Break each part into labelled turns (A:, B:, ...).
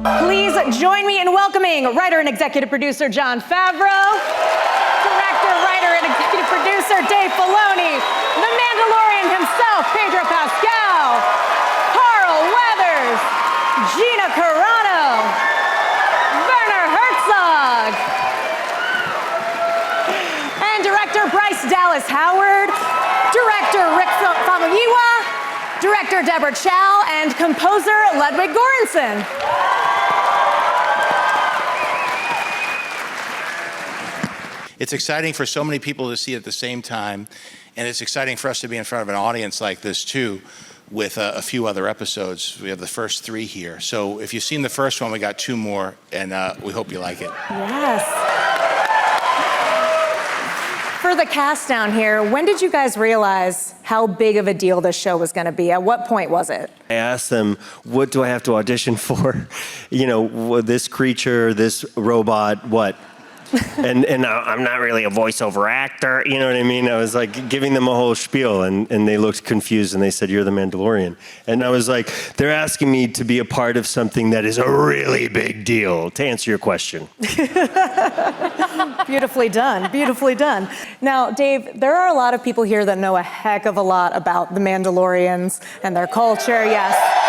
A: Please join me in welcoming writer and executive producer Jon Favreau, director, writer, and executive producer Dave Filoni, the Mandalorian himself, Pedro Pascal, Carl Weathers, Gina Carano, Werner Herzog, and director Bryce Dallas Howard, director Rick Famuyiwa, director Deborah Chow, and composer Ludwig Göransson.
B: It's exciting for so many people to see it at the same time, and it's exciting for us to be in front of an audience like this too, with a few other episodes. We have the first 3 here. So if you've seen the first one, we got 2 more, and we hope you like it.
A: Yes. For the cast down here, when did you guys realize how big of a deal this show was going to be? At what point was it?
C: I asked them, what do I have to audition for? You know, this creature, this robot, what? and I'm not really a voiceover actor, you know what I mean? I was like giving them a whole spiel, and they looked confused, and they said, you're the Mandalorian. And I was like, they're asking me to be a part of something that is a really big deal, to answer your question.
A: Beautifully done, beautifully done. Now, Dave, there are a lot of people here that know a heck of a lot about the Mandalorians and their culture, yes.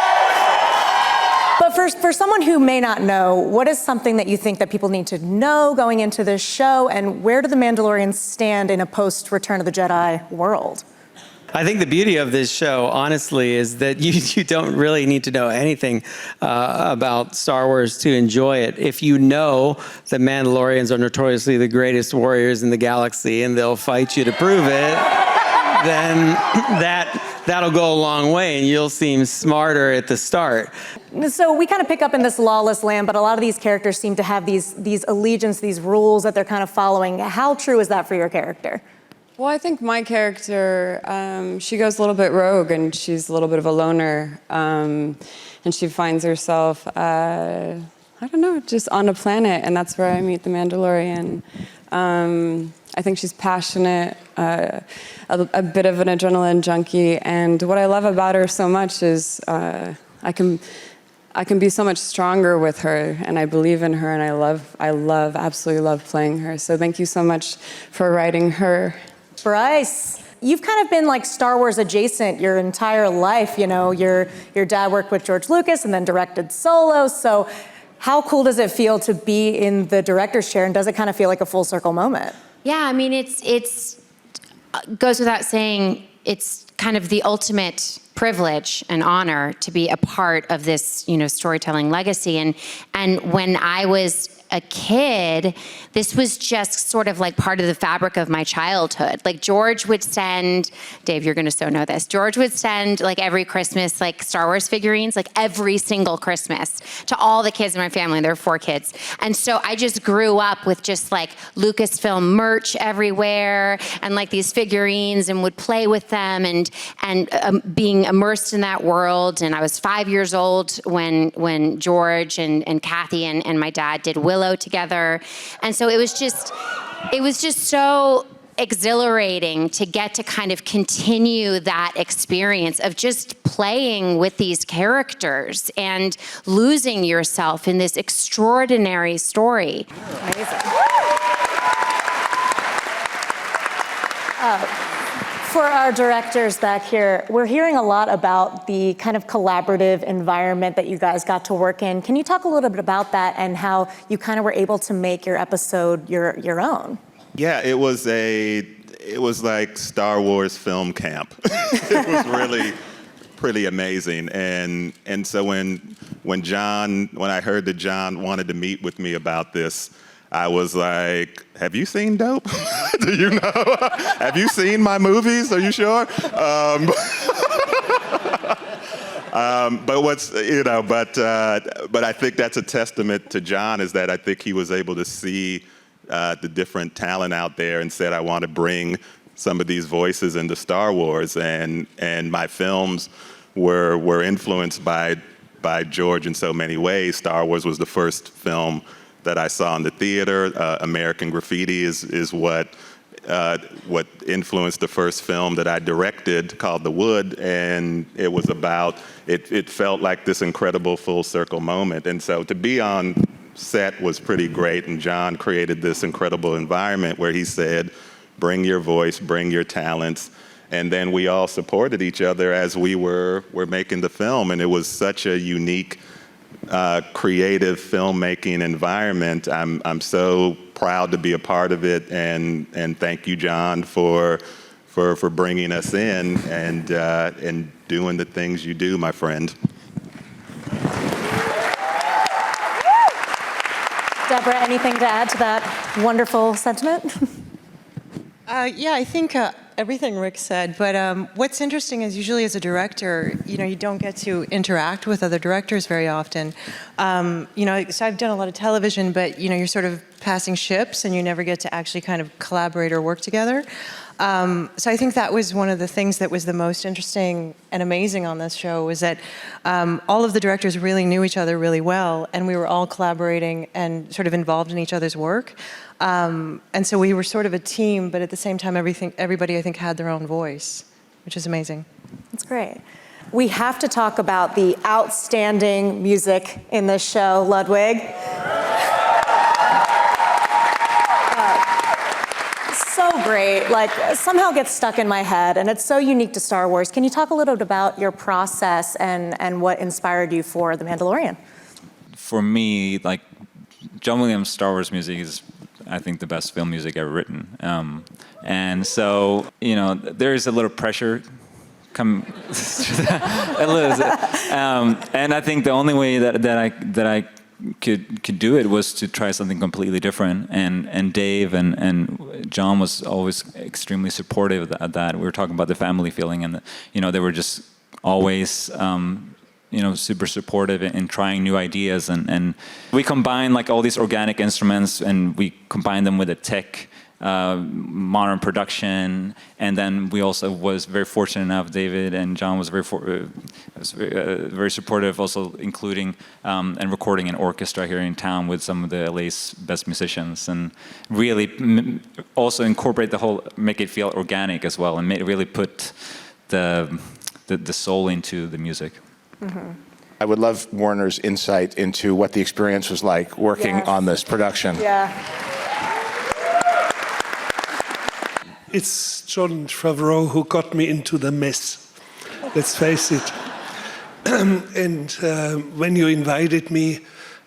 A: But for someone who may not know, what is something that you think that people need to know going into this show, and where do the Mandalorians stand in a post-Return of the Jedi world?
D: I think the beauty of this show, honestly, is that you don't really need to know anything about Star Wars to enjoy it. If you know the Mandalorians are notoriously the greatest warriors in the galaxy and they'll fight you to prove it, then that'll go a long way and you'll seem smarter at the start.
A: So we kind of pick up in this lawless land, but a lot of these characters seem to have these allegiance, these rules that they're kind of following. How true is that for your character?
E: Well, I think my character, she goes a little bit rogue, and she's a little bit of a loner, and she finds herself, I don't know, just on a planet, and that's where I meet the Mandalorian. I think she's passionate, a bit of an adrenaline junkie, and what I love about her so much is I can be so much stronger with her, and I believe in her, and I absolutely love playing her. So thank you so much for writing her.
A: Bryce, you've kind of been like Star Wars adjacent your entire life. You know, your dad worked with George Lucas and then directed Solo. So how cool does it feel to be in the director's chair, and does it kind of feel like a full circle moment?
F: Yeah, I mean, it's goes without saying, it's kind of the ultimate privilege and honor to be a part of this, storytelling legacy. And when I was a kid, this was just sort of like part of the fabric of my childhood. Like George would send, Dave, you're gonna so know this, George would send like every Christmas, like Star Wars figurines, like every single Christmas to all the kids in my family. There were 4 kids. And so I just grew up with just like Lucasfilm merch everywhere and like these figurines, and would play with them and being immersed in that world. And I was 5 years old when George and Kathy and my dad did Willow together. And so it was just so exhilarating to get to kind of continue that experience of just playing with these characters and losing yourself in this extraordinary story.
A: Amazing. For our directors back here, we're hearing a lot about the kind of collaborative environment that you guys got to work in. Can you talk a little bit about that and how you kind of were able to make your episode your own?
G: Yeah, it was like Star Wars film camp. It was really pretty amazing. And so when I heard that Jon wanted to meet with me about this, I was like, have you seen Dope? Do you know? Have you seen my movies? Are you sure? But I think that's a testament to Jon, is that I think he was able to see the different talent out there and said, I want to bring some of these voices into Star Wars. And my films were influenced by George in so many ways. Star Wars was the first film that I saw in the theater. American Graffiti is what what influenced the first film that I directed called The Wood, and it was about, it felt like this incredible full circle moment. And so to be on set was pretty great, and Jon created this incredible environment where he said, bring your voice, bring your talents, and then we all supported each other as we were making the film, and it was such a unique, creative filmmaking environment. I'm so proud to be a part of it, and thank you, Jon, for bringing us in and doing the things you do, my friend.
A: Deborah, anything to add to that wonderful sentiment?
H: Yeah, I think everything Rick said, but what's interesting is usually as a director, you don't get to interact with other directors very often. So I've done a lot of television, but you're sort of passing ships and you never get to actually kind of collaborate or work together. So I think that was one of the things that was the most interesting and amazing on this show, was that all of the directors really knew each other really well, and we were all collaborating and sort of involved in each other's work. And so we were sort of a team, but at the same time, everybody, I think, had their own voice, which is amazing.
A: That's great. We have to talk about the outstanding music in this show, Ludwig. So great, like somehow gets stuck in my head, and it's so unique to Star Wars. Can you talk a little bit about your process and what inspired you for The Mandalorian?
I: For me, like, John Williams' Star Wars music is, I think, the best film music ever written. And so, there is a little pressure come a little, and I think the only way that I could do it was to try something completely different. And Dave and Jon was always extremely supportive of that. We were talking about the family feeling, and they were just always super supportive in trying new ideas, and we combine like all these organic instruments, and we combine them with a tech modern production, and then we also was very fortunate enough, David and Jon was very supportive, also including and recording an orchestra here in town with some of the LA's best musicians, and really also incorporate make it feel organic as well, and really put the soul into the music.
A: Mm-hmm.
B: I would love Warner's insight into what the experience was like working on this production.
A: Yeah.
J: It's Jon Favreau who got me into the mess. Let's face it. And when you invited me,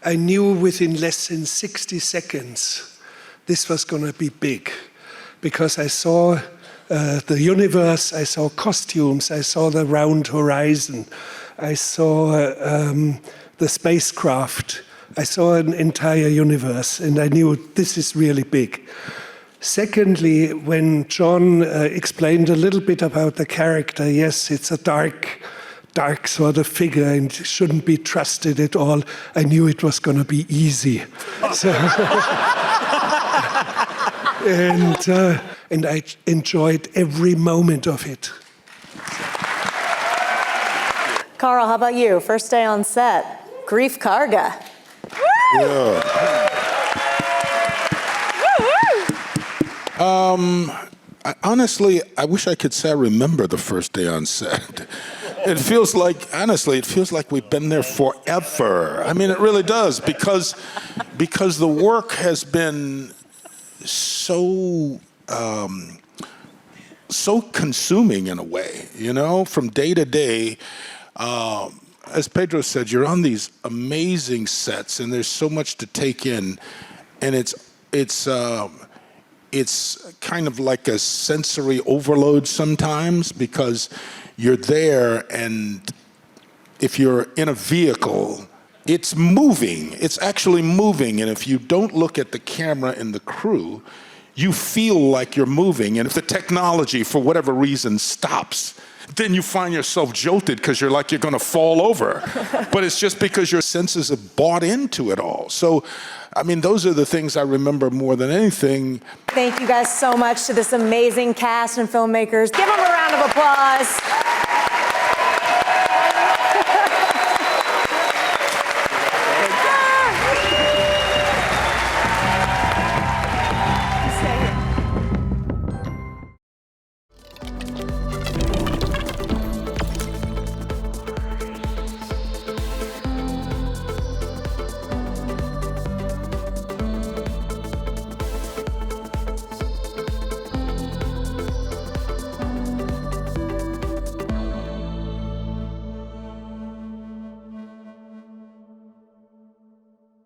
J: I knew within less than 60 seconds this was going to be big, because I saw the universe, I saw costumes, I saw the round horizon, I saw the spacecraft, I saw an entire universe, and I knew this is really big. Secondly, when Jon explained a little bit about the character, yes, it's a dark sort of figure and shouldn't be trusted at all, I knew it was going to be easy. So, and I enjoyed every moment of it.
A: Carl, how about you? First day on set, Grief Karga.
K: Yeah. Honestly, I wish I could say I remember the first day on set. It feels like, honestly, we've been there forever. I mean, it really does, because the work has been so consuming in a way, from day to day. As Pedro said, you're on these amazing sets, and there's so much to take in, and it's kind of like a sensory overload sometimes, because you're there, and if you're in a vehicle, it's moving. It's actually moving, and if you don't look at the camera and the crew, you feel like you're moving, and if the technology, for whatever reason, stops, then you find yourself jolted because you're like you're going to fall over. But it's just because your senses have bought into it all. So, I mean, those are the things I remember more than anything.
A: Thank you guys so much to this amazing cast and filmmakers. Give them a round of applause.